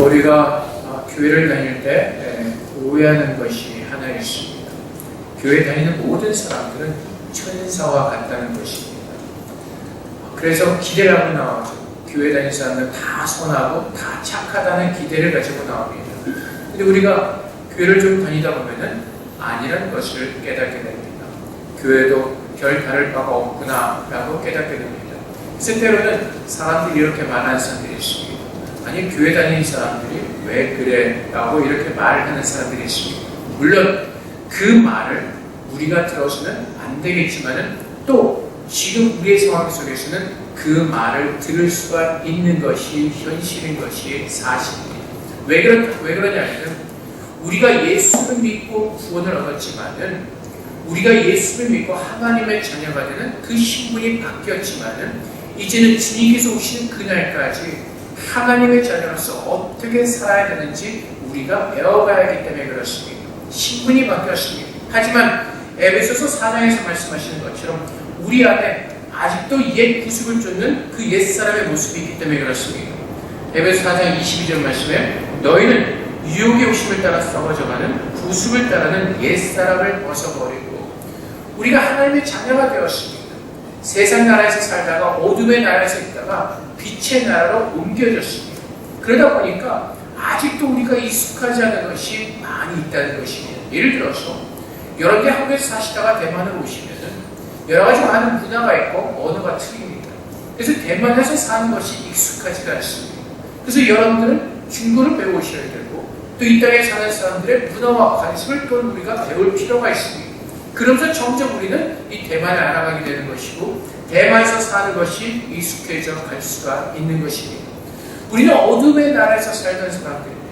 우리가 교회를 다닐 때 오해하는 것이 하나 있습니다. 교회 다니는 모든 사람들은 천사와 같다는 것입니다. 그래서 기대를 하고 나와서 교회 다니는 사람들은 다 선하고 다 착하다는 기대를 가지고 나옵니다. 근데 우리가 교회를 좀 다니다 보면은 아니라는 것을 깨닫게 됩니다. 교회도 별 다를 바가 없구나 라고 깨닫게 됩니다. 그래서 때로는 사람들이 이렇게 말하는 사람들이 있습니다. 아니 교회 다니는 사람들이 왜 그래? 라고 이렇게 말을 하는 사람들이 있습니다. 물론 그 말을 우리가 들어서는 안 되겠지만은 또 지금 우리의 상황 속에서는 그 말을 들을 수가 있는 것이 현실인 것이 사실입니다. 왜 그러냐면 우리가 예수를 믿고 구원을 얻었지만은 우리가 예수를 믿고 하나님의 자녀가 되는 그 신분이 바뀌었지만은 이제는 주님께서 오시는 그날까지 하나님의 자녀로서 어떻게 살아야 되는지 우리가 배워가야 하기 때문에 그렇습니다. 신분이 바뀌었습니다. 하지만 에베소서 4장에서 말씀하시는 것처럼 우리 안에 아직도 옛 구습을 쫓는 그 옛사람의 모습이 있기 때문에 그렇습니다. 에베소 4장 22절 말씀에 너희는 유혹의 오심을 따라 썩어져가는 구습을 따르는 옛사람을 벗어버리고 우리가 하나님의 자녀가 되었습니다. 세상 나라에서 살다가 어둠의 나라에서 있다가 빛의 나라로 옮겨졌습니다. 그러다 보니까 아직도 우리가 익숙하지 않은 것이 많이 있다는 것입니다. 예를 들어서 여러분이 한국에서 사시다가 대만을 오시면은 여러 가지 많은 문화가 있고 언어가 틀립니다. 그래서 대만에서 사는 것이 익숙하지가 않습니다. 그래서 여러분들은 중국어를 배우셔야 되고 또 이 땅에 사는 사람들의 문화와 관습을 또 우리가 배울 필요가 있습니다. 그러면서 점점 우리는 이 대만을 알아가게 되는 것이고 대만에서 사는 것이 익숙해져 갈 수가 있는 것입니다. 우리는 어둠의 나라에서 살던 사람들입니다.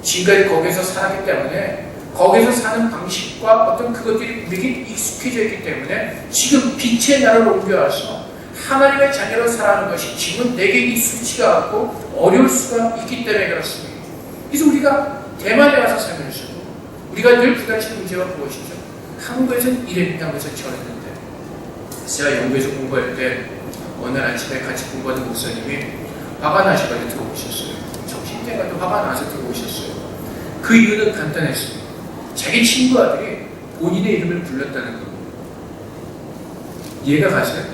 지금까지 거기서 살았기 때문에 거기서 사는 방식과 어떤 그것들이 우리에게 익숙해져 있기 때문에 지금 빛의 나라로 옮겨와서 하나님의 자녀로 살아가는 것이 지금 내게 익숙치가 않고 어려울 수가 있기 때문에 그렇습니다. 그래서 우리가 대만에 와서 살면서도 우리가 늘 부딪히는 문제가 무엇이죠? 한국에서는 이랬다고 해서 저랬는데 제가 영국에서 공부할 때 어느 아침에 같이 공부하는 목사님이 화가 나셔가지고 들어오셨어요. 정신대가도 화가 나서 들어오셨어요. 그 이유는 간단했습니다. 자기 친구 아들이 본인의 이름을 불렀다는 겁니다. 이해가 가세요?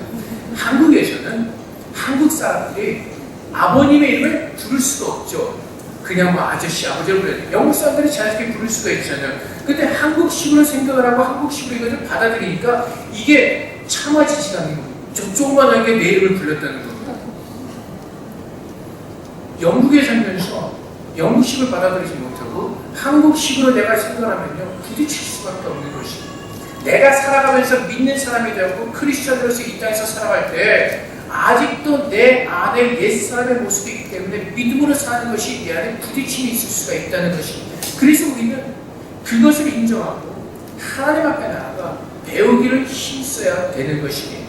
한국에서는 한국 사람들이 아버님의 이름을 부를 수가 없죠. 그냥 뭐 아저씨, 아버지를 불러요. 영국 사람들이 자연스럽게 부를 수가 있잖아요. 근데 한국식으로 생각을 하고 한국식으로 이것을 받아들이니까 이게 참아지지가 않는 거예요. 저 조그만하게 내 이름을 불렀다는 겁니다. 영국에 살면서 영국식을 받아들이지 못하고 한국식으로 내가 생각하면요 부딪힐 수밖에 없는 것입니다. 내가 살아가면서 믿는 사람이 되었고 크리스천으로서 이 땅에서 살아갈 때 아직도 내 안에 옛사람의 모습이 있기 때문에 믿음으로 사는 것이 내 안에 부딪힘이 있을 수가 있다는 것입니다. 그래서 우리는 그것을 인정하고 하나님 앞에 나아가 배우기를 힘써야 되는 것입니다.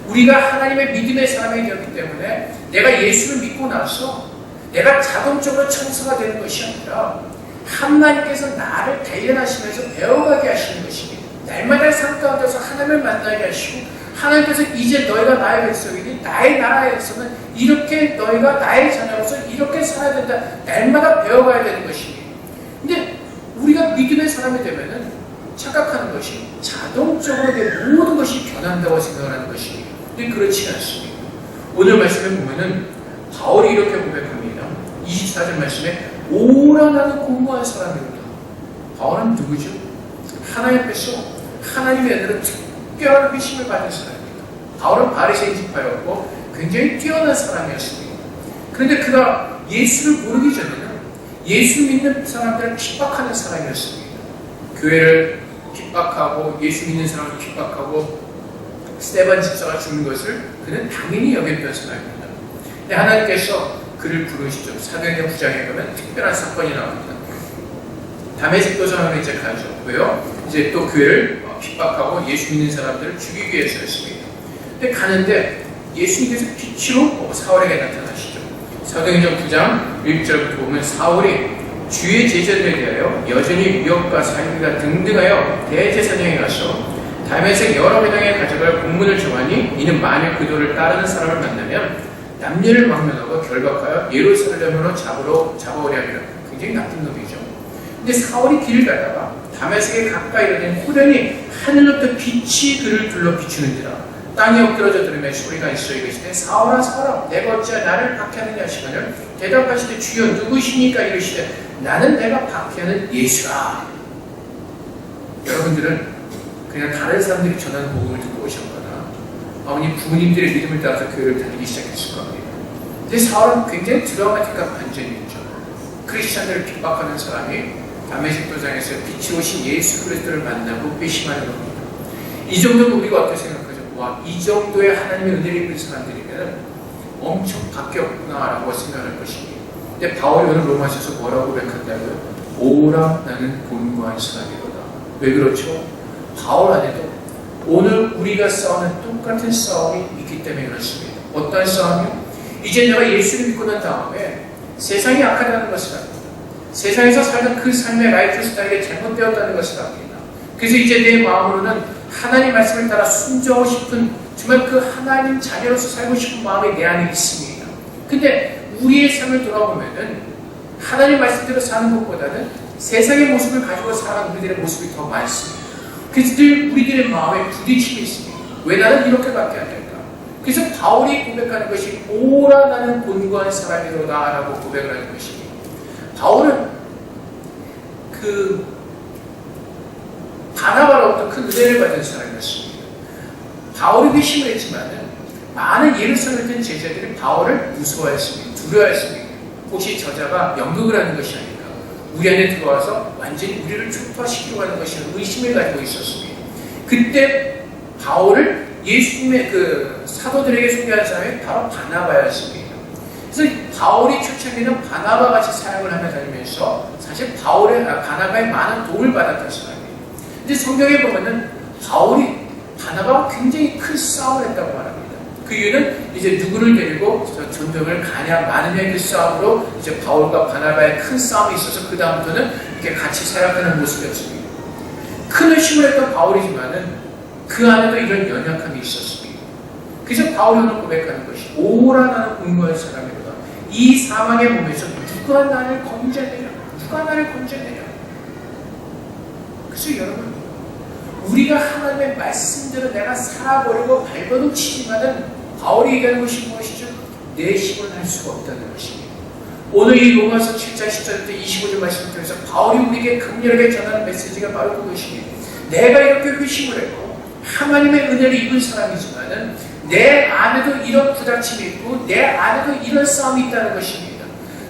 우리가 하나님의 믿음의 사람이 되었기 때문에 내가 예수를 믿고 나서 내가 자동적으로 천사가 되는 것이 아니라 하나님께서 나를 단련하시면서 배워가게 하시는 것입니다. 날마다 삶 가운데서 하나님을 만나게 하시고 하나님께서 이제 너희가 나의 백성이니 나의 나라에서는 이렇게 너희가 나의 자녀로서 이렇게 살아야 된다. 날마다 배워가야 되는 것입니다. 근데 우리가 믿음의 사람이 되면은 착각하는 것이 자동적으로 내 모든 것이 변한다고 생각하는 것입니다. 근데 그렇지 않습니다. 오늘 말씀에 보면은 바울이 이렇게 고백합니다. 24절 말씀에 오라 나는 공부한 사람입니다. 바울은 누구죠? 하나님 앞에서 하나님의 아들은 특별한 회심을 받은 사람입니다. 바울은 바리새인 지파였고 굉장히 뛰어난 사람이었습니다. 그런데 그가 예수를 모르기 전에는 예수 믿는 사람들을 핍박하는 사람이었습니다. 교회를 핍박하고 예수 믿는 사람을 핍박하고 스데반 집사가 죽는 것을 그는 당연히 여겼던 사람입니다. 근데 하나님께서 그를 부르시죠. 사도행전 9장에 가면 특별한 사건이 나옵니다. 다메섹 도성으로 이제 가죠. 왜요? 이제 또 교회를 핍박하고 예수 믿는 사람들을 죽이기 위해서였습니다. 근데 가는데 예수님께서 빛으로 사울에게 나타나시죠. 사도행전 9장 1절부터 보면 사울이 주의 제자들에 대하여 여전히 위협과 살인과 등등하여 대제사장에 가서 다메섹 여러 회당에 가져갈 공문을 정하니 이는 만일 그 도를 따르는 사람을 만나면 남녀를 막론하고 결박하여 예루살렘으로 잡아오려 함이라. 굉장히 나쁜 놈이죠. 근데 사울이 길을 가다가 다메섹에 가까이 이르니 호련히 하늘로부터 빛이 그를 둘러 비추는지라. 땅이 엎드러져 들으며 소리가 있어 이르시되 사울아 사울아 내가 어찌하여 나를 박해하느냐 하시거늘 대답하시되 주여 누구시니까 이르시되 나는 내가 박해하는 예수라. 여러분들은 그냥 다른 사람들이 전하는 복음을 듣고 오셨거나 아버님 부모님들의 믿음을 따라서 교회를 다니기 시작했을 겁니다. 근데 사울은 굉장히 드라마틱한 반전이 있죠. 크리스찬들을 핍박하는 사람이 다메섹 도상에서 빛이 오신 예수 그리스도를 만나고 회심하는 겁니다. 이 정도면 우리가 어떻게 생각하죠? 와, 이 정도의 하나님의 은혜를 입은 사람들이면 엄청 바뀌었구나라고 생각할 것입니다. 근데 바울이 오늘 로마서에서 뭐라고 고백한다고요? 오라 나는 곤고한 사람이로다. 왜 그렇죠? 바울 안에도 오늘 우리가 싸우는 똑같은 싸움이 있기 때문에 그렇습니다. 어떤 싸움이요? 이제 내가 예수를 믿고 난 다음에 세상이 악하다는 것을 압니다. 세상에서 살던 그 삶의 라이프 스타일이 잘못되었다는 것을 압니다. 그래서 이제 내 마음으로는 하나님 말씀을 따라 순종하고 싶은 정말 그 하나님 자녀로서 살고 싶은 마음이 내 안에 있습니다. 근데 우리의 삶을 돌아보면은 하나님 말씀대로 사는 것보다는 세상의 모습을 가지고 살아가는 우리들의 모습이 더 많습니다. 그래서 늘 우리들의 마음에 부딪힘이 있습니다. 왜 나는 이렇게밖에 안 될까? 그래서 바울이 고백하는 것이 오라 나는 곤고한 사람이로다 라고 고백을 하는 것입니다. 바울은 그 바나바로부터 큰 은혜를 받은 사람이었습니다. 바울이 회심을 했지만 많은 예루살렘에 있던 제자들이 바울을 무서워했습니다. 두려워했습니다. 혹시 저자가 연극을 하는 것이 아닌가, 우리 안에 들어와서 완전히 우리를 초토화시키려고 하는 것이 의심을 가지고 있었습니다. 그때 바울을 예수님의 그 사도들에게 소개한 사람이 바로 바나바였습니다. 그래서 바울이 초창기는 바나바 같이 사역을 하며 다니면서 사실 바나바의 많은 도움을 받았던 사람이에요. 근데 성경에 보면은 바울이 바나바와 굉장히 큰 싸움을 했다고 말합니다. 그 이유는 이제 누구를 데리고 전쟁을 가냐 마느냐의 그 싸움으로 이제 바울과 바나바의 큰 싸움이 있어서 그 다음부터는 이렇게 같이 사역하는 모습이었습니다. 큰 의심을 했던 바울이지만은 그 안에도 이런 연약함이 있었습니다. 그래서 바울이 오늘 고백하는 것이 오라 나는 곤고한 사람이로다. 이 사망의 몸에서 누가 나를 건져내려? 누가 나를 건져내려? 그래서 여러분, 우리가 하나님의 말씀대로 내가 살아보려고 발버둥 치지만은 바울이 얘기하는 것이 무엇이죠? 내 힘은 할 수가 없다는 것입니다. 오늘 이 로마서 7장 14절부터 25절 말씀을 통해서 바울이 우리에게 강렬하게 전하는 메시지가 바로 그것입니다. 내가 이렇게 회심을 했고 하나님의 은혜를 입은 사람이지만은 내 안에도 이런 부닥침이 있고 내 안에도 이런 싸움이 있다는 것입니다.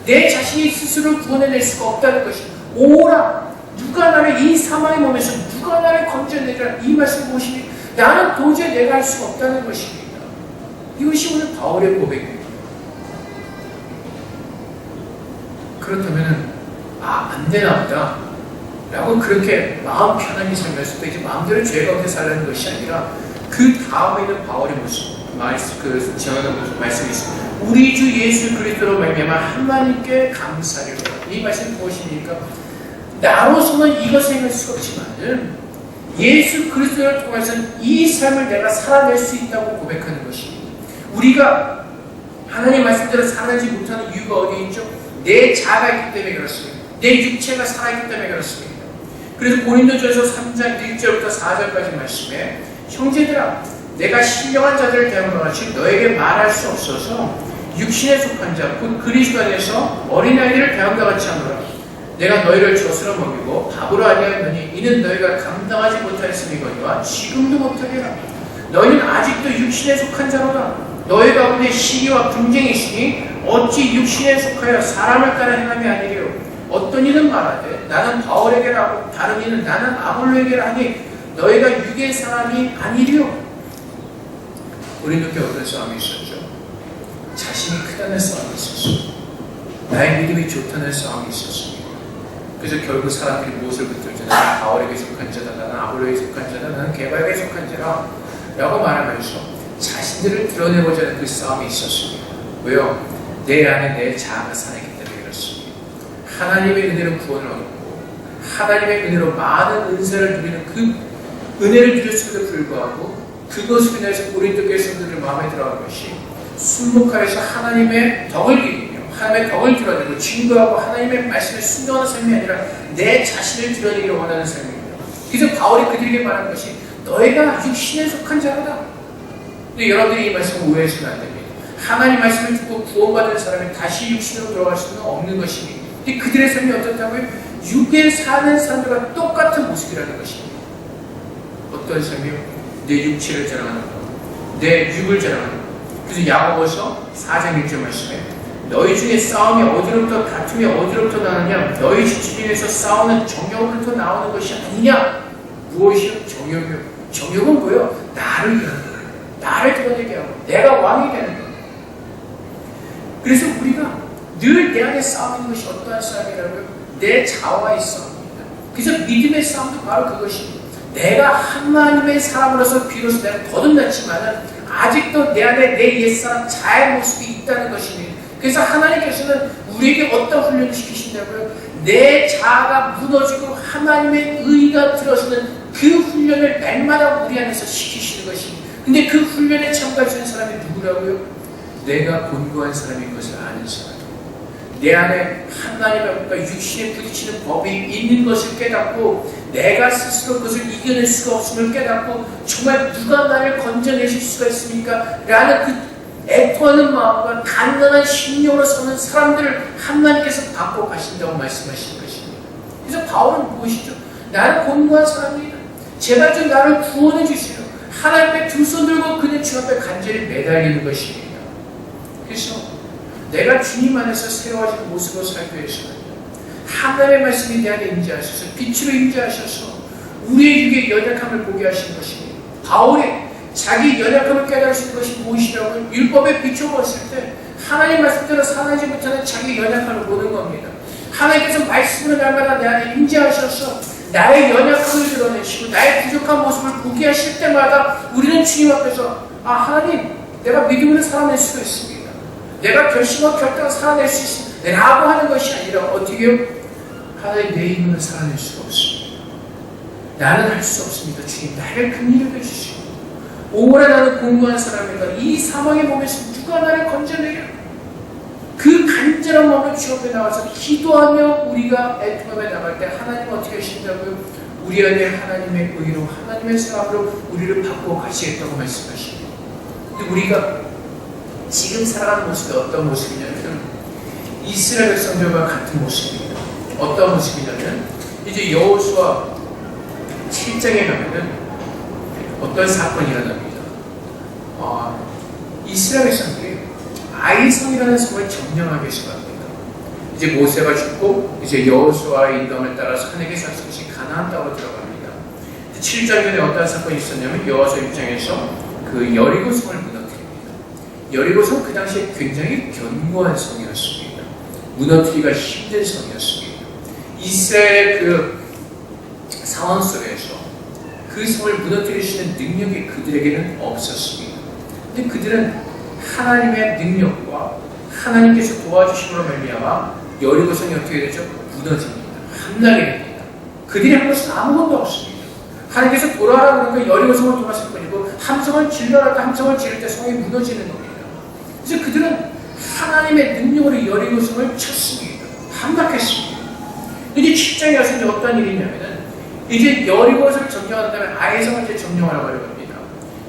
내 자신이 스스로 구원해낼 수가 없다는 것입니다. 오라! 누가 나를 이 사망의 몸에서 누가 나를 건져내리라. 이 말씀 무엇입니까? 나는 도저히 내가 할 수가 없다는 것입니다. 이것이 오늘 바울의 고백입니다. 그렇다면 안 되나 보다 라고 그렇게 마음 편안히 살면서도 이제 마음대로 죄가 없게 살라는 것이 아니라 그 다음에 있는 바울의 모습, 그 전하는 말씀이 있습니다. 우리 주 예수 그리스도로 말미암아 하나님께 감사하리로다. 이 말씀이 무엇입니까? 나로서는 이것을 행할 수가 없지만 예수 그리스도를 통해서는 이 삶을 내가 살아낼 수 있다고 고백하는 것입니다. 우리가 하나님 말씀대로 살아내지 못하는 이유가 어디에 있죠? 내 자아가 있기 때문에 그렇습니다. 내 육체가 살아있기 때문에 그렇습니다. 그래서 고린도전서 3장 1절부터 4절까지 말씀에 형제들아 내가 신령한 자들을 대하는 같이 너에게 말할 수 없어서 육신에 속한 자 곧 그리스도 안에서 어린아이들을 대함과 같이 하노라. 내가 너희를 젖으로 먹이고 밥으로 아니하였느니 이는 너희가 감당하지 못하였음이거니와 지금도 못하리라. 너희는 아직도 육신에 속한 자로다. 너희 가운데 시기와 분쟁이 있으니 어찌 육신에 속하여 사람을 따라 행함이 아니리요. 어떤 이는 말하되 나는 바울에게라고 다른 이는 나는 아볼로에게라 하니 너희가 육의 사람이 아니리요. 고린도교회 어떤 싸움이 있었죠? 자신이 크다는 싸움이 있었어요. 나의 믿음이 좋다는 싸움이 있었습니다. 그래서 결국 사람들이 무엇을 붙들죠? 나는 바울에게 속한 자다, 나는 아볼로에게 속한 자다, 나는 게바에게 속한 자라 라고 말하면서 자신들을 드러내고자 하는 그 싸움이 있었습니다. 왜요? 내 안에 내 자아가 살아있기 때문에 그렇습니다. 하나님의 은혜로 구원을 얻고 하나님의 은혜로 많은 은사를 누리는 그 은혜를 누렸음에도 불구하고 그것으로 인해서 고린도 교회 성도들 마음에 들어간 것이 순목하에서 하나님의 덕을 이루며 하나님의 덕을 드러내고 증거하고 하나님의 말씀에 순종하는 삶이 아니라 내 자신을 드러내기를 원하는 삶입니다. 그래서 바울이 그들에게 말한 것이 너희가 육신에 속한 자로다. 근데 여러분들이 이 말씀을 오해하시면 안 됩니다. 하나님 말씀을 듣고 구원받은 사람이 다시 육신으로 돌아갈 수는 없는 것입니다. 근데 그들의 삶이 어떻다고요? 육에 사는 사람들과 똑같은 모습이라는 것입니다. 어떤 삶이요? 내 육체를 자랑하는 것, 내 육을 자랑하는 것. 그래서 야고보서 4장 1절 말씀에 너희 중에 싸움이 어디로부터 다툼이 어디로부터 나느냐? 너희 주변에서 싸우는 정욕으로부터 나오는 것이 아니냐? 무엇이요? 정욕이요. 정욕은 뭐예요? 나를 위하는 거예요. 나를 드러내게 하고 내가 왕이 되는 거예요. 그래서 우리가 늘 내 안에 싸우는 것이 어떠한 싸움이라고요? 내 자아와의 싸움입니다. 그래서 믿음의 싸움도 바로 그것입니다. 내가 하나님의 사람으로서 비로소 내가 거듭났지만은 아직도 내 안에 내 옛사람 자의 모습이 있다는 것입니다. 그래서 하나님께서는 우리에게 어떤 훈련을 시키신다고요? 내 자아가 무너지고 하나님의 의가 들어서는 그 훈련을 날마다 우리 안에서 시키시는 것입니다. 근데 그 훈련에 참가해주는 사람이 누구라고요? 내가 곤고한 사람인 것을 아는 사람. 내 안에 하나님과 육신에 부딪히는 법이 있는 것을 깨닫고 내가 스스로 그것을 이겨낼 수가 없음을 깨닫고 정말 누가 나를 건져내실 수가 있습니까? 라는 그 애통하는 마음과 단단한 심령으로 서는 사람들을 하나님께서 받고 가신다고 말씀하시는 것입니다. 그래서 바울은 무엇이죠? 나는 곤고한 사람이다. 제발 좀 나를 구원해 주세요. 하나님의 두 손 들고 그는 주 앞에 간절히 매달리는 것입니다. 그래서 내가 주님 안에서 새로워진 모습으로 살기 위해서는 하나님의 말씀이 내 안에 임재하셔서 빛으로 임재하셔서 우리의 육의 연약함을 보게 하신 것입니다. 바울이 자기 연약함을 깨달으신 것이 무엇이라고 율법에 비춰봤을 때 하나님 말씀대로 살아나지 못하는 자기 연약함을 보는 겁니다. 하나님께서 말씀으로 날마다 내 안에 임재하셔서 나의 연약함을 드러내시고 나의 부족한 모습을 보게 하실 때마다 우리는 주님 앞에서 하나님 내가 믿음으로 살아낼 수가 있습니다. 내가 결심하고 결단을 살아낼 수 있습니다. 라고 하는 것이 아니라 어떻게요? 하나님 내 힘으로 살아낼 수가 없습니다. 나는 할 수 없습니다. 주님 나를 긍휼히 여겨주시고 오래 나는 공부한 사람이다. 이 사망의 몸에서 누가 나를 건져내려? 그 간절한 마음으로 주 앞에 나와서 기도하며 우리가 애통함에 나갈 때 하나님은 어떻게 하신다고요? 우리 안에 하나님의 의로 하나님의 사랑으로 우리를 바꾸어 가시겠다고 말씀하십니다. 근데 우리가 지금 살아가는 모습이 어떤 모습이냐면 이스라엘 백성들과 같은 모습입니다. 어떤 모습이냐면 이제 여호수아 7장에 가면은 어떤 사건이 일어납니다. 이스라엘 백성들이 아이성이라는 성을 점령하기 시작합니다. 이제 모세가 죽고 이제 여호수아의 인도함을 따라서 하나님의 약속이 가나안 땅으로 들어갑니다. 7장 전에 어떤 사건이 있었냐면 여호수아 입장에서 그 여리고 성을 무너뜨립니다. 여리고 성 그 당시에 굉장히 견고한 성이었습니다. 무너뜨리기가 힘든 성이었습니다. 이스라엘의 그 상황 속에서 그 성을 무너뜨릴 수 있는 능력이 그들에게는 없었습니다. 근데 그들은 하나님의 능력과 하나님께서 도와주심으로 말미암아 여리고 성이 어떻게 되죠? 무너집니다. 함락이 됩니다. 그들이 한 것은 아무것도 없습니다. 하나님께서 돌아라 그러니까 여리고 성을 돌았을 뿐이고 함성을 질러라 때 함성을 지를 때 성이 무너지는 겁니다. 그래서 그들은 하나님의 능력으로 여리고 성을 쳤습니다. 함락했습니다. 이제 7장에 와서 이제 어떤 일이 있냐면은 이제 여리고성을 점령한 다음에 아이성을 이제 점령하라고 합니다.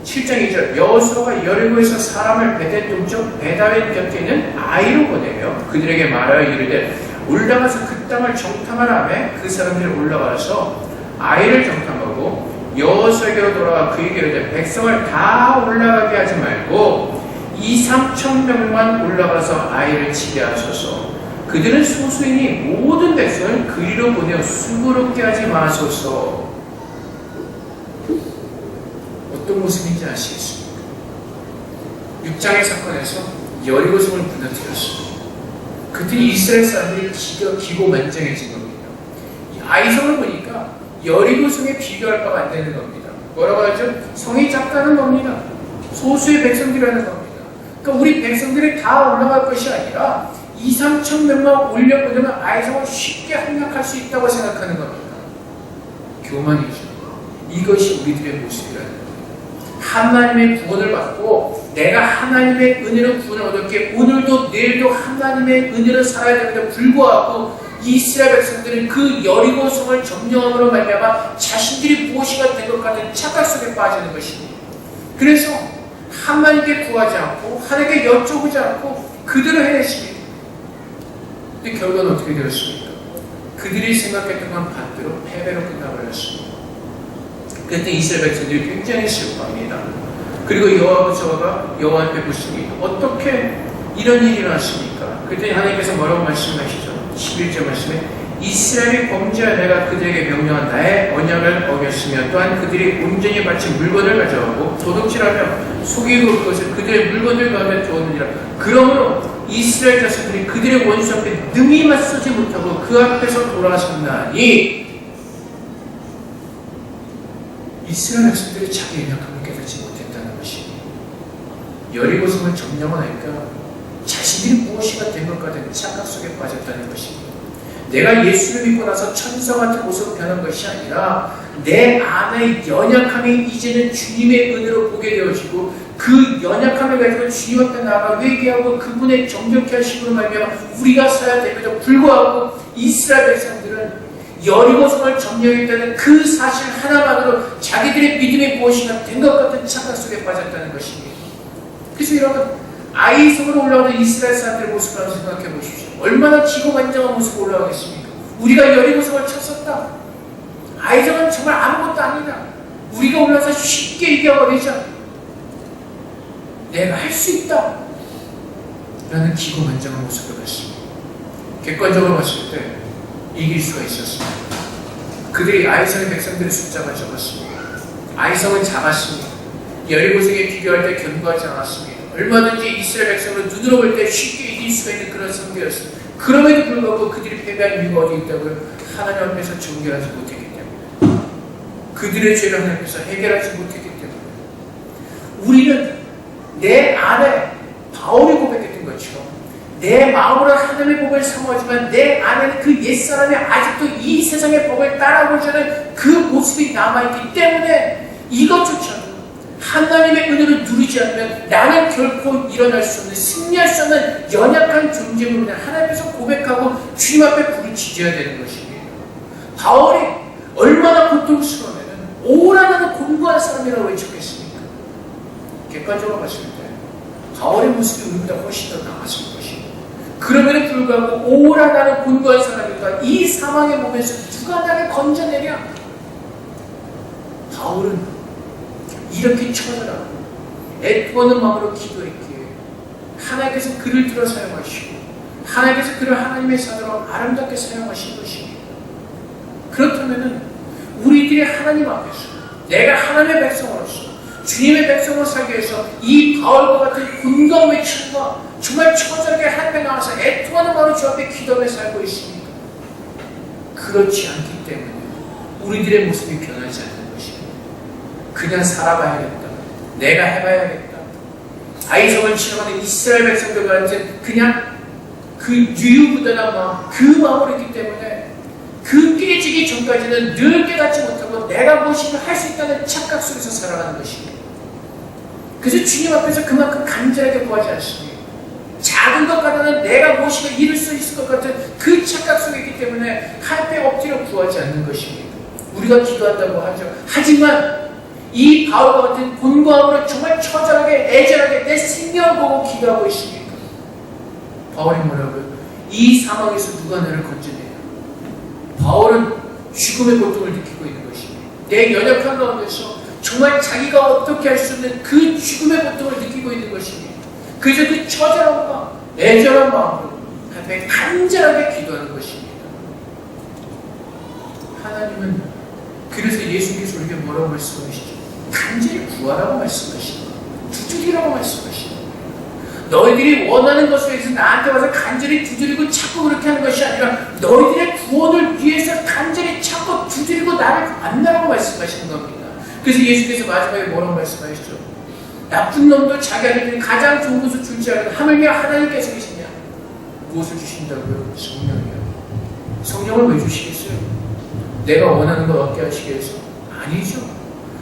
7장 2절 여호수아가 여리고에서 사람을 베델 동쪽 베다웬 곁에 있는 아이로 보내며 그들에게 말하여 이르되 올라가서 그 땅을 정탐하라매 그 사람들이 올라가서 아이를 정탐하고 여호수아에게로 돌아가 그에게 이르되 백성을 다 올라가게 하지 말고 2-3천 명만 올라가서 아이를 치게 하소서. 그들은 소수이니 모든 백성을 그리로 보내어 수고롭게 하지 마소서. 어떤 모습인지 아시겠습니까? 6장의 사건에서 여리고성을 무너뜨렸습니다. 그때 이스라엘 사람들이 기고만장해진 겁니다. 이 아이성을 보니까 여리고성에 비교할 바가 안 되는 겁니다. 뭐라고 하죠? 성이 작다는 겁니다. 소수의 백성들이라는 겁니다. 그러니까 우리 백성들이 다 올라갈 것이 아니라 2-3천 명만 올려보내면 아이성을 쉽게 함락할 수 있다고 생각하는 겁니다. 교만이죠. 이것이 우리들의 모습이라는 겁니다. 하나님의 구원을 받고 내가 하나님의 은혜로 구원을 얻었기에 오늘도 내일도 하나님의 은혜로 살아야 되는데 불구하고 이스라엘 백성들은 그 여리고 성을 점령함으로 말미암아 자신들이 무엇이가 된 것 같은 착각 속에 빠지는 것입니다. 그래서 하나님께 구하지 않고 하나님께 여쭤보지 않고 그대로 해냈습니다. 근데 결과는 어떻게 되었습니까? 그들이 생각했던 건 반대로 패배로 끝나버렸습니다. 그때 이스라엘 백성들이 굉장히 슬퍼합니다. 그리고 여호와가 여호와한테 묻습니다. 어떻게 이런 일이 났습니까? 그때 하나님께서 뭐라고 말씀하시죠? 11절 말씀에 이스라엘이 범죄한 내가 그들에게 명령한 나의 언약을 어겼으며 또한 그들이 온전히 바친 물건을 가져가고 도둑질하며 속이고 그것을 그들의 물건들 가운데 두었느니라. 그러므로 이스라엘 자손들이 그들의 원수 앞에 능히 맞서지 못하고 그 앞에서 돌아섰나니 이스라엘 백성들이 자기 연약함을 깨닫지 못했다는 것이 여리고성을 점령하니까 자신들이 무엇이가 된 것 같은 착각 속에 빠졌다는 것입니다. 내가 예수를 믿고 나서 천사 같은 모습으로 변한 것이 아니라 내 안의 연약함이 이제는 주님의 은혜로 보게 되어지고 그 연약함을 가지고 주님 앞에 나아가 회개하고 그분의 정결케 하심으로 말미암아 우리가 살아야 됨에도 불구하고 이스라엘 백성들은 여리고성을 점령했다는 그 사실 하나만으로 자기들의 믿음이 무엇인가 된 것 같은 착각 속에 빠졌다는 것입니다. 그래서 여러분 아이성으로 올라오는 이스라엘 사람들의 모습을 한번 생각해 보십시오. 얼마나 기고만장한 모습으로 올라가겠습니까? 우리가 여리고성을 쳤었다. 아이성은 정말 아무것도 아니다. 우리가 올라서 쉽게 이겨버리자. 내가 할 수 있다. 라는 기고만장한 모습을 봤습니다. 객관적으로 봤을 때 이길 수가 있었습니다. 그들이 아이성의 백성들의 숫자가 적었습니다. 아이성은 작았습니다. 여리고성에 비교할 때 견고하지 않았습니다. 얼마든지 이스라엘 백성을 눈으로 볼 때 쉽게 이길 수가 있는 그런 성도였습니다. 그럼에도 불구하고 그들이 패배한 이유가 어디 있다고요? 하나님 앞에서 정결하지 못했기 때문에 그들의 죄를 하나님 앞에서 해결하지 못했기 때문에 우리는 내 안에 바울이 고백했던 것처럼 내 마음으로 하나님의 복을 사모하지만 내 안에는 그 옛사람이 아직도 이 세상의 복을 따라오지 않은 그 모습이 남아있기 때문에 이것조차도 하나님의 은혜를 누리지 않으면 나는 결코 일어날 수 없는 승리할 수 없는 연약한 존재로 하나님께서 고백하고 주님 앞에 부르짖어야 되는 것입니다. 바울이 얼마나 고통스러우면 오라는 곤고한 사람이라고 외쳤겠습니까? 객관적으로 봤을 때 바울의 모습이 우리보다 훨씬 더 나았을 것입니다. 그럼에도 불구하고 오라는 곤고한 사람이니까 이 사망의 몸에서 누가 나를 건져내랴? 바울은 이렇게 처절하고 애통하는 마음으로 기도했기에 하나님께서 그를 들어 사용하시고 하나님께서 그를 하나님의 사도로 아름답게 사용하신 것입니다. 그렇다면 우리들이 하나님 앞에서 내가 하나님의 백성으로서 주님의 백성으로 살기 위해서 이 바울과 같은 곤고한 외침과 정말 처절하게 하나님에 나와서 애통하는 마음으로 주 앞에 기도하며 살고 있습니까? 그렇지 않기 때문에 우리들의 모습이 변하지 않는 그냥 살아봐야겠다. 내가 해봐야겠다. 아이성을 치러가는 이스라엘 백성들 같은 그냥 그 유유부단한 마음, 그 마음으로 있기 때문에 그 깨지기 전까지는 늘 깨닫지 못하고 내가 무엇인가 할 수 있다는 착각 속에서 살아가는 것입니다. 그래서 주님 앞에서 그만큼 간절하게 구하지 않습니다. 작은 것 같아는 내가 무엇인가 이룰 수 있을 것 같은 그 착각 속에 있기 때문에 하나님께 엎드려 구하지 않는 것입니다. 우리가 기도한다고 하죠. 하지만 이 바울과 같은 곤고함으로 정말 처절하게 애절하게 내 생명을 보고 기도하고 있습니까? 바울이 뭐라고요? 이 사망에서 누가 나를 건져내냐? 바울은 죽음의 고통을 느끼고 있는 것입니다. 내 연약한 가운데서 정말 자기가 어떻게 할 수 없는 그 죽음의 고통을 느끼고 있는 것입니다. 그래서 그 처절한 마음, 애절한 마음으로 하나님께 간절하게 기도하는 것입니다. 하나님은 그래서 예수께서 우리에게 뭐라고 말씀하시죠? 간절히 구하라고 말씀하십니다. 두드리라고 말씀하십니다. 너희들이 원하는 것을 위해서 나한테 와서 간절히 두드리고 찾고 그렇게 하는 것이 아니라 너희들의 구원을 위해서 간절히 찾고 두드리고 나를 만나라고 말씀하시는 겁니다. 그래서 예수께서 마지막에 뭐라고 말씀하시죠? 나쁜 놈도 자기 아들들이 가장 좋은 것을 줄지 않은 하물며 하나님께서 계시냐? 무엇을 주신다고요? 성령이요. 성령을 왜 주시겠어요? 내가 원하는 걸 얻게 하시기 위해서? 아니죠.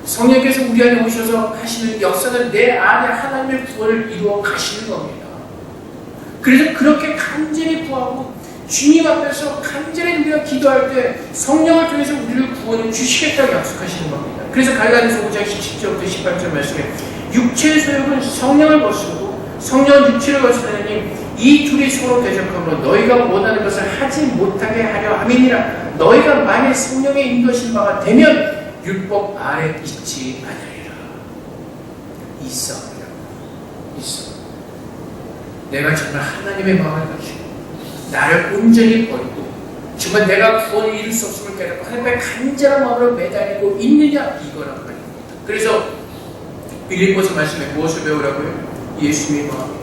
성령께서 우리 안에 오셔서 하시는 역사는 내 안에 하나님의 구원을 이루어 가시는 겁니다. 그래서 그렇게 간절히 구하고 주님 앞에서 간절히 우리가 기도할 때 성령을 통해서 우리를 구원을 주시겠다고 약속하시는 겁니다. 그래서 갈라디아서 5장 17절부터 18절 말씀에 육체의 소욕은 성령을 거스르고 성령은 육체를 거스르니 이 둘이 서로 대적함으로 너희가 원하는 것을 하지 못하게 하려 함이니라. 너희가 만일 성령의 인도하신 바가 되면 율법 아래 있지 아니하리라. 있어. 내가 정말 하나님의 마음을 가지고 나를 온전히 버리고 정말 내가 구원을 이룰 수 없음을 깨닫고 하나님의 간절한 마음으로 매달리고 있느냐, 이거란 말입니다. 그래서 빌립보서 말씀에 무엇을 배우라고요? 예수님의 마음이에요.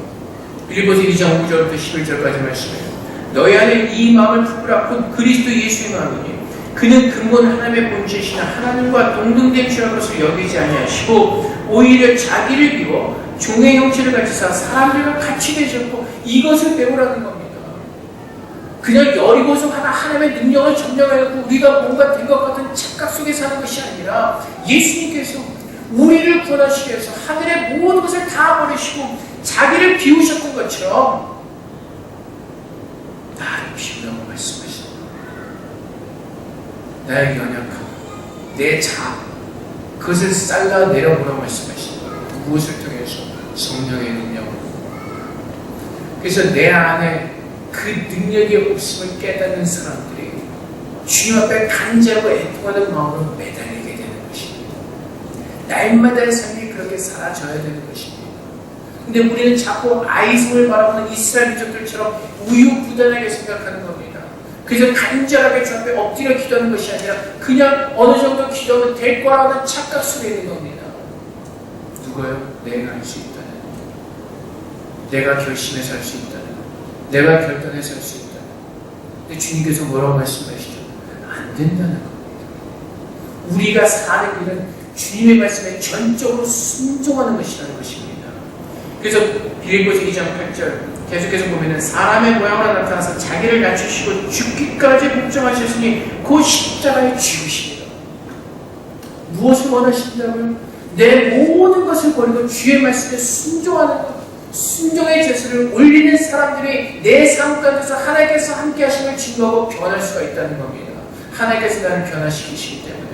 빌립보서 2장 5절부터 11절까지 말씀해요. 너희 안에 이 마음을 품으라. 곧 그리스도 예수의 마음이니 그는 근본 하나님의 본체시나 하나님과 동등된 죄한 것을 여기지 아니하시고 오히려 자기를 비워 종의 형체를 가지사 사람들과 같이 되셨고, 이것을 배우라는 겁니다. 그냥 여리고서 하나님의 능력을 점령하고 우리가 뭔가 된 것 같은 착각 속에 사는 것이 아니라 예수님께서 우리를 구원하시기 위해서 하늘의 모든 것을 다 버리시고 자기를 비우셨던 것처럼 나를 비우라고 말씀하십니다. 나의 연약함, 내 자아, 그것을 잘라내려보라고 말씀하십니다. 무엇을 통해서? 성령의 능력으로. 그래서 내 안에 그 능력이 없음을 깨닫는 사람들이 주님 앞에 간절하고 애통하는 마음으로 매달리게 되는 것입니다. 날마다의 삶이 그렇게 살아져야 되는 것입니다. 근데 우리는 자꾸 아이성을 바라보는 이스라엘 민족들처럼 우유부단하게 생각하는 겁니다. 그래서 간절하게 주 앞에 엎드려 기도하는 것이 아니라 그냥 어느 정도 기도하면 될 거라는 착각 속에 있는 겁니다. 누가요? 내가 할 수 있다는, 내가 결심해서 할 수 있다는, 내가 결단해서 할 수 있다는. 근데 주님께서 뭐라고 말씀하시죠? 안 된다는 겁니다. 우리가 사는 일은 주님의 말씀에 전적으로 순종하는 것이라는 것입니다. 그래서 빌립보서 2장 8절 계속해서 보면은 사람의 모양으로 나타나서 자기를 낮추시고 죽기까지 복종하셨으니 그 십자가에 죽으십니다. 무엇을 원하신다고요? 내 모든 것을 버리고 주의 말씀에 순종하는 것, 순종의 제수를 올리는 사람들이 내 삶 가운데서 하나님께서 함께 하심을 증거하고 변할 수가 있다는 겁니다. 하나님께서 나를 변화시키시기 때문에.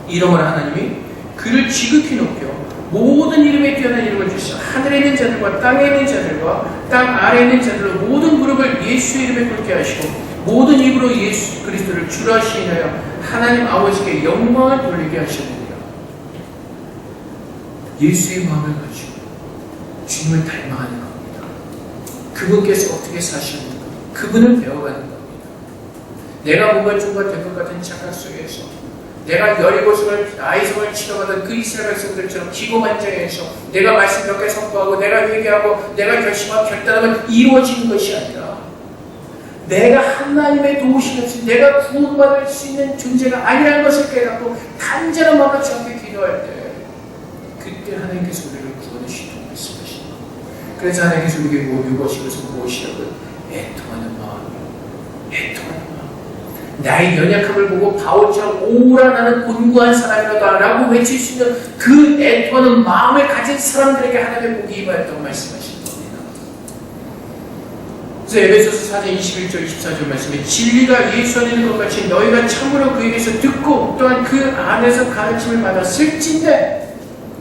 이러므로 하나님이 그를 지극히 높여 모든 이름에 뛰어난 이름을 주시어 하늘에 있는 자들과 땅에 있는 자들과 땅 아래에 있는 자들로 모든 무릎을 예수의 이름에 꿇게 하시고 모든 입으로 예수 그리스도를 주라 하시나요 하나님 아버지께 영광을 돌리게 하셨느니라. 예수의 마음을 가지고 주님을 닮아가는 겁니다. 그분께서 어떻게 사셨는가, 그분을 배워가는 겁니다. 내가 뭔가 좀 될 것 같은 착각 속에서 내가 여리고성을 아이성을 치러가던 그 이스라엘 백성들처럼 기고만장해서 내가 말씀 몇 개 선포하고 내가 회개하고 내가 결심하고 결단하면 이루어지는 것이 아니라 내가 하나님의 도우심 없이 내가 구원받을 수 있는 존재가 아니라는 것을 깨닫고 간절한 마음으로 주 앞에 기도할 때 그때 하나님께서 우리를 구원해 주시라고 말씀하십니다. 그래서 하나님께서 우리에게 요구하신 것은 무엇이라고요? 애통하는 마음이요. 애통하는 마음. 나의 연약함을 보고 바울처럼 오라 나는 곤고한 사람이로다 라고 외칠 수 있는 그 애통하는 마음을 가진 사람들에게 하나님의 복이 임하였다고 말씀하신 겁니다. 그래서 에베소서 4장 21절 24절 말씀에 진리가 예수 안에 있는 것 같이 너희가 참으로 그에게서 듣고 또한 그 안에서 가르침을 받았을진데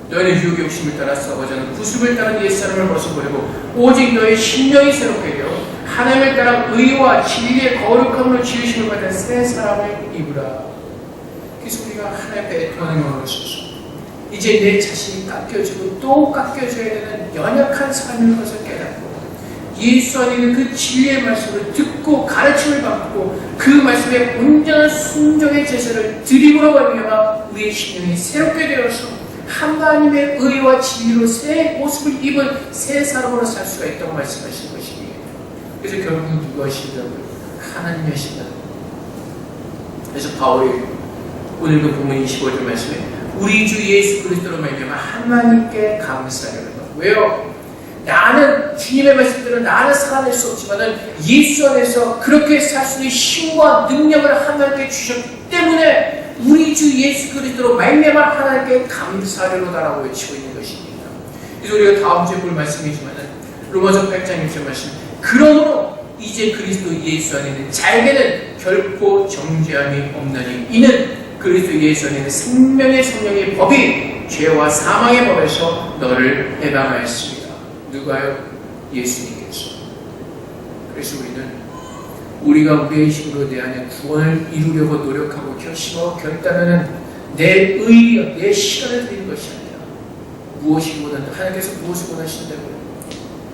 너희는 유혹의 욕심을 따라 싸워자는 구습을 따른 옛사람을 벗어버리고 오직 너희 심령이 새롭게 되어 하나님을 따라 의와 진리의 거룩함으로 지으심을 받은 새 사람을 입으라. 그래서 우리가 하나님 앞에 애통하는 마음으로 서서 이제 내 자신이 깎여지고 또 깎여져야 되는 연약한 사람인 것을 깨닫고 예수 안에 있는 그 진리의 말씀을 듣고 가르침을 받고 그 말씀에 온전한 순종의 제사를 드림으로 말미암아 우리의 심령이 새롭게 되어서 하나님의 의와 진리로 새 모습을 입은 새 사람으로 살 수가 있다고 말씀하신 것입니다. 그래서 결국은 누가 하신다고요? 하나님이 하신다고. 그래서 바울이 오늘 그 본문 25절 말씀에 우리 주 예수 그리스도로 말미암아 하나님께 감사를 한다. 왜요? 나는 주님의 말씀대로 나는 살아낼 수 없지만은 예수 안에서 그렇게 살 수 있는 힘과 능력을 하나님께 주셨기 때문에 우리 주 예수 그리스도로 말미암아 하나님께 감사하려다라고 외치고 있는 것입니다. 그래서 우리가 다음 주에 볼 말씀이지만 로마서 8장 1절 말씀, 그러므로 이제 그리스도 예수 안에는 자에게는 결코 정죄함이 없나니 이는 그리스도 예수 안에는 생명의 성령의 법이 죄와 사망의 법에서 너를 해방하였습니다. 누가요? 예수님께서. 그래서 우리가 우리의 힘으로 내 안에 구원을 이루려고 노력하고 결심하고 결단하는 내 의의, 내 시간을 드리는 것이 아니라 무엇이 원한다, 하나님께서 무엇을 원하신다고요?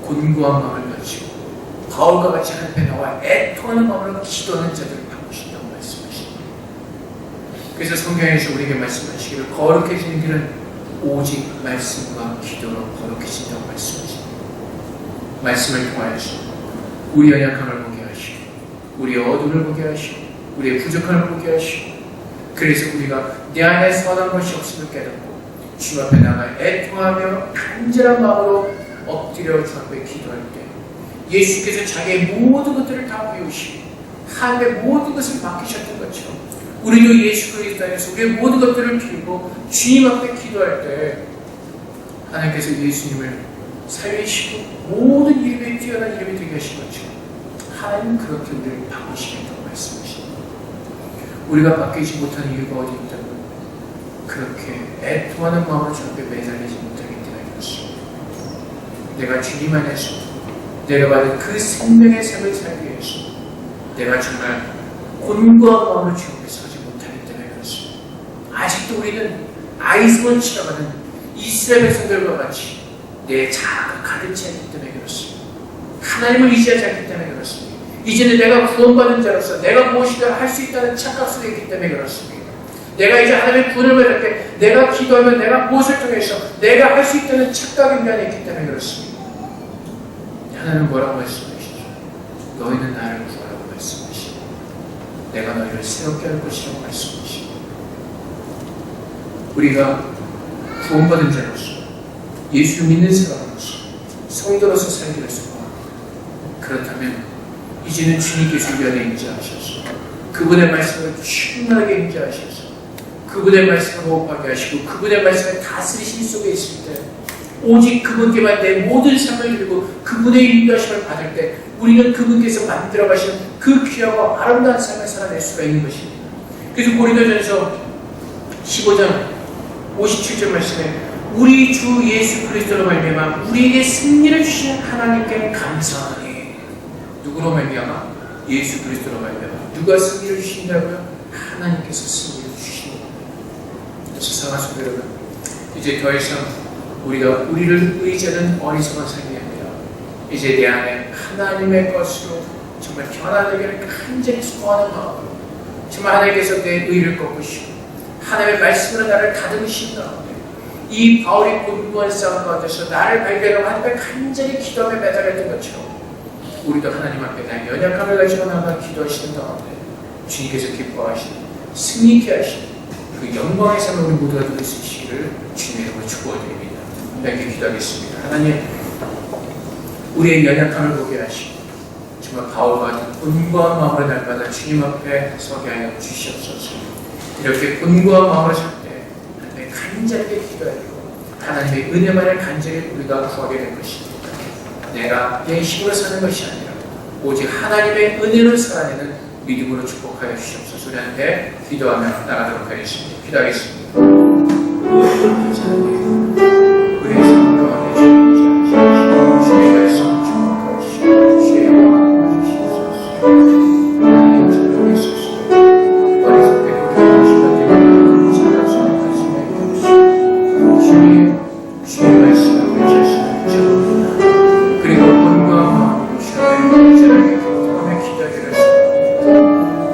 곤고한 마음을 가지고 바울과 같이 하나님께 나와 애통하는 마음으로 기도하는 자들을 바꾸신다고 말씀하십니다. 그래서 성경에서 우리에게 말씀하시기를 거룩해지는 길은 오직 말씀과 기도로 거룩해진다고 말씀하십니다. 말씀을 통하여서 우리 연약함을 보게 하시고 우리의 어둠을 보게 하시고 우리의 부족함을 보게 하시고 그래서 우리가 내 안에 선한 것이 없음을 깨닫고 주 앞에 나가 애통하며 간절한 마음으로 엎드려 주 앞에 기도할 때 예수께서 자기의 모든 것들을 다 배우시고 하나님의 모든 것을 맡기셨던 것처럼 우리도 예수 그리스도 안에서 우리의 모든 것들을 빌고 주님 앞에 기도할 때 하나님께서 예수님을 살리시고 모든 이름에 뛰어난 이름이 되게 하신 것처럼 하나님은 그렇게 우리를 바꾸시겠다고 말씀하십니다. 우리가 바뀌지 못하는 이유가 어디 있다면 그렇게 애통하는 마음으로 주 앞에 매달리지 못하기 때문에 그렇습니다. 내가 주님 안에서 내가 받은 그 생명의 삶을 살기 위해서 내가 정말 곤고한 마음으로 주 앞에 서지 못하기 때문에 그렇습니다. 아직도 우리는 아이스만 지나가는 이스라엘 백성들과 같이 내 자아가 가득 차있기 때문에 그렇습니다. 하나님을 의지하지 않기 때문에 그렇습니다. 이제는 내가 구원받은 자로서 내가 무엇이든 할 수 있다는 착각 속에 있기 때문에 그렇습니다. 내가 이제 하나님의 구원을 받을 때 내가 기도하면 내가 무엇을 통해서 내가 할 수 있다는 착각이 내 안에 있기 때문에 그렇습니다. 하나님은 뭐라고 말씀하시죠? 너희는 나를 구하라고 말씀하시고 내가 너희를 새롭게 할 것이라고 말씀하시고 우리가 구원받은 자로서 예수 믿는 사람으로서 성도로서 살기를 소망합니다. 그렇다면 이제는 주님께서 우리 안에 임재하셔서 그분의 말씀을 충만하게 임재하셔서 그분의 말씀을 호흡하게 하시고 그분의 말씀을 다스리신 속에 있을 때 오직 그분께만 내 모든 삶을 드리고 그분의 인도하심을 받을 때 우리는 그분께서 만들어 가신 그 귀하고 아름다운 삶을 살아낼 수가 있는 것입니다. 그래서 고린도전서 15장 57절 말씀에 우리 주 예수 그리스도로 말미암아 우리에게 승리를 주신 하나님께 감사하니 누구로 말미암아? 예수 그리스도로 말미암아 누가 승리를 주신다고요? 하나님께서 승리를 주시는 겁니다. 그래서 사랑하는 성도 여러분, 이제 더 이상 우리가 우리를 의지하는 어리석은 삶이 아니라 이제 내 안에 하나님의 것으로 정말 변화되기를 간절히 소원하는 마음으로 정말 하나님께서 내 의를 꺾으시고 하나님의 말씀으로 나를 다듬으신 가운데 이 바울이 곤고한 싸움 가운데서 나를 발견하고 하나님께 간절히 기도하며 매달렸던 것처럼 우리도 하나님 앞에 나의 연약함을 가지고 나가 기도하시는 가운데 주님께서 기뻐하시는 승리케 하시는 그 영광의 삶을 우리 모두가 누릴 수 있기를 주님의 이름으로 축복드립니다. 이렇게 기도하겠습니다. 하나님, 우리의 연약함을 보게 하시고 정말 바울과 같은 곤고한 마음으로 날마다 주님 앞에 서게 하여 주시옵소서. 이렇게 곤고한 마음으로 살 때 하나님의 간절하게 기도하고 하나님의 은혜만을 간절히 우리가 구하게 될 것입니다. 내가 내 힘으로 사는 것이 아니라 오직 하나님의 은혜로 살아내는 믿음으로 축복하여 주시옵소서. 우리한테 기도하며 나가도록 하겠습니다. 기도하겠습니다. 우리의 삶 가운데 주의 말씀을 축복하시고 주의 영광을 주시옵소서. 하나님 찾아오겠소서. 어리석게 도와주시는 찾아서 말씀해 주시고 주의 말씀을 우리 자신을 붙여봅니다. 그리고 곤고한 마음으로 주의 간절하게 기도하며 기다리를 했습니다.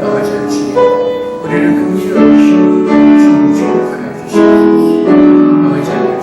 나머지는 주님 우리를 긍휼히 여기시고 축복하여 주시옵소서. 아버지 하나님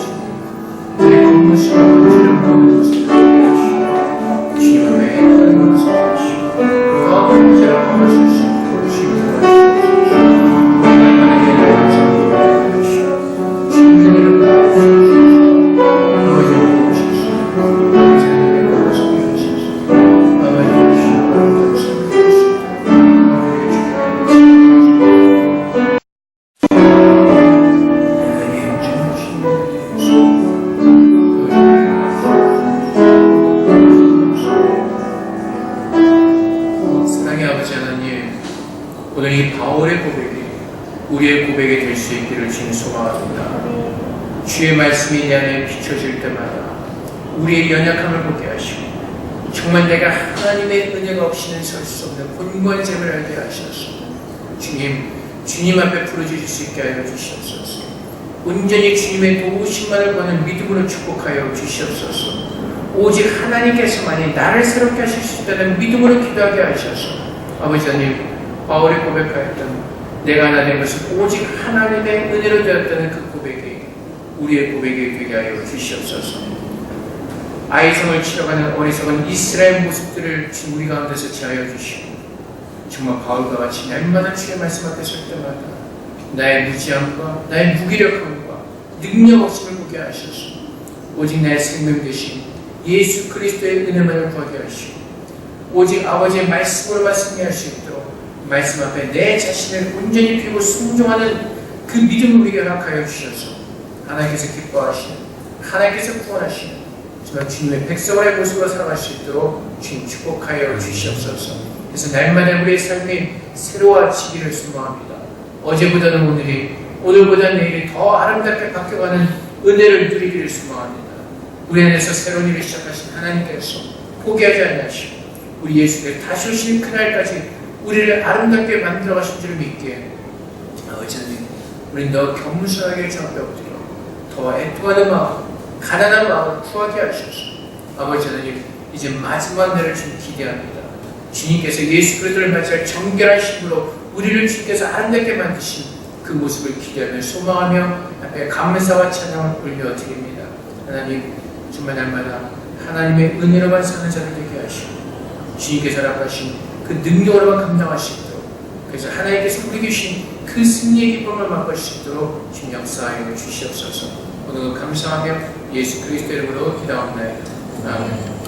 이 바울의 고백이 우리의 고백이 될 수 있기를 주님 소망합니다. 주의 말씀이 내 안에 비춰질 때마다 우리의 연약함을 보게 하시고 정말 내가 하나님의 은혜가 없이는 설 수 없는 곤고한 삶을 알게 하셔서 주님 앞에 부르짖을 수 있게 하여 주시옵소서. 온전히 주님의 도우심만을 보는 믿음으로 축복하여 주시옵소서. 오직 하나님께서만이 나를 새롭게 하실 수 있다는 믿음으로 기도하게 하셔서 아버지 하나님, 바울이 고백하였던 내가 하나 된 것은 오직 하나님의 은혜로 되었다는 그 고백이 우리의 고백이 되게 하여 주시옵소서. 아이성을 치러가는 어리석은 이스라엘 모습들을 지금 우리 가운데서 지하여 주시고 정말 바울과 같이 날마다 주의 말씀 앞에 설 때마다 나의 무지함과 나의 무기력함과 능력 없음을 보게 하셔서 오직 나의 생명 되신 예수 그리스도의 은혜만을 구하게 하시고 오직 아버지의 말씀으로만 승리할 수 있도록 말씀 앞에 내 자신을 온전히 피고 순종하는 그 믿음을 우리에게 허락하여 주셔서 하나님께서 기뻐하시는 하나님께서 구원하시는 정말 주님의 백성의 모습으로 살아갈 수 있도록 주님 축복하여 주시옵소서. 그래서 날마다 우리의 삶이 새로워지기를 소망합니다. 어제보다는 오늘보다는 내일이 더 아름답게 바뀌어가는 은혜를 누리기를 소망합니다. 우리 안에서 새로운 일을 시작하신 하나님께서 포기하지 않으시고 우리 예수를 다시 오시는 그날까지 우리를 아름답게 만들어 가신 줄을 믿기에 아버지 하나님, 우리는 더 겸손하게 주 앞에 엎드려 더 애통하는 마음, 가난한 마음을 구하게 하셔서 아버지 하나님, 이제 마지막 날을 좀 기대합니다. 주님께서 예수 그리스도를 맞이할 정결한 신부로 우리를 주님께서 아름답게 만드신 그 모습을 기대하며 소망하며 앞에 감사와 찬양을 올려드립니다. 하나님, 정말 날마다 하나님의 은혜로만 사는 자를 되게 하시고 주님께서 허락하신 그 능력으로만 감당하시도록 그래서 하나님께서 우리 계신 그 승리의 기쁨을 맛볼 수 있도록 주님 역사하여 주시옵소서. 오늘 감사하며 예수 그리스도 이름으로 기도합니다. 아멘.